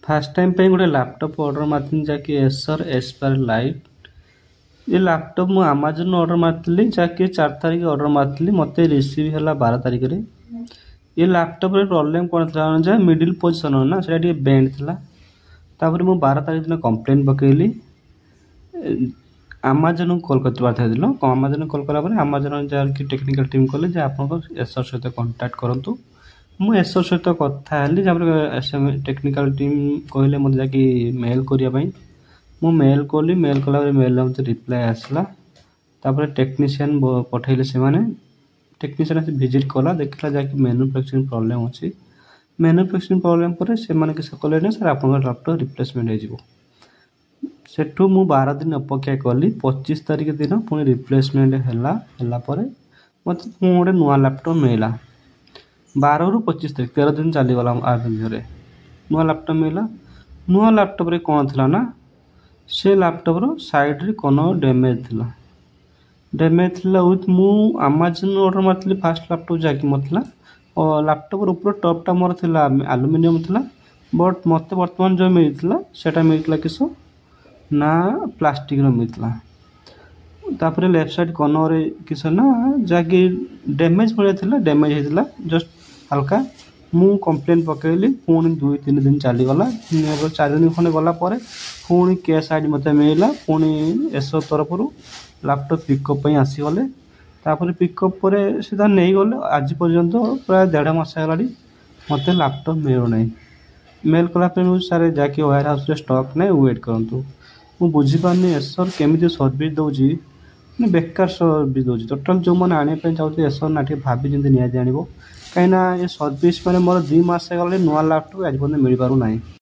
Fast time पे गोटे laptop order मारती जहाँकि एसर एस्पायर लाइट ये लैपटॉप मु अमेजन ऑर्डर मारती जहाँकि 4 तारिख ऑर्डर मारती मत रिसीव है 12 तारिख ये लैपटॉप प्रॉब्लम कौन था मिडिल पोजिशन ना से बेंड था तापर मु 12 तारिख दिन कंप्लेन पकेली आमाजन को कॉल कर आमाजन कॉल कलापर आमाजन जहाँकि टेक्निकल टीम कले आप एसर सहित कंटाक्ट करूँ मु एसर सहित कथा टेक्निकल टीम कहले मत जाकि मेल करने मु मेल कली मेल कला मेल मत रिप्लाय आसला तापर टेक्नीशियन पठेले से माने टेक्नीशियन आसी विजिट कला देखला जाकि मैन्युफैक्चरिंग प्रॉब्लम अच्छी मैन्युफैक्चरिंग प्रॉब्लम पर से माने किस कले ना सर आप लैपटॉप रिप्लेसमेंट हो सेठू मु 12 दिन अपेक्षा कली 25 तारिख दिन पुणी रिप्लेसमेंट है मत गोटे नुआ लैपटॉप मिला 12 ରୁ 25 तारिख 13 दिन चलीगला आठ दिन नुआ लैपटॉप मिला नुआ लैपटॉप रे कौन थी ना से लैपटॉप रो साइड रे कौन डैमेज थी विथ मु आमाजन ऑर्डर मारती फास्ट लैपटॉप जैक मतलब और लैपटॉप ऊपर टॉपटा मोर थिला एल्युमिनियम थिला बट मत वर्तमान जो मिलता सेटा मिलता किस ना प्लास्टिक रो मिलता तापर लेफ्ट साइड कॉर्नर किस ना जहाँकि डैमेज भाई डैमेज होता जस्ट हल्का मु कंप्लेन पकेली पुणी 2-3 दिन चलीगला 4 दिन खंडे गला पुणी कैश आईडी मत मिलला पुणी एसओ तरफ लैपटॉप पिकअप आसीगले तापर पिकअप पर सीधा नहीं गले आज पर्यंत प्राय 1.5 मास है मत लैपटॉप मिलूना मेल कलापर सारे जाकि वेयर हाउस स्टॉक ना वेट करूँ मु बुझीपारनी एसर केमी सर्विस दौर बेकार सर्विस दौर टोटाल जो मैंने आने चाहते एसर ना भाभी जमी निजी आण कहीं ये सर्विस मैंने मोर 2 मास गले नुआ लैपटॉप आज पर्यटन मिल पार ना।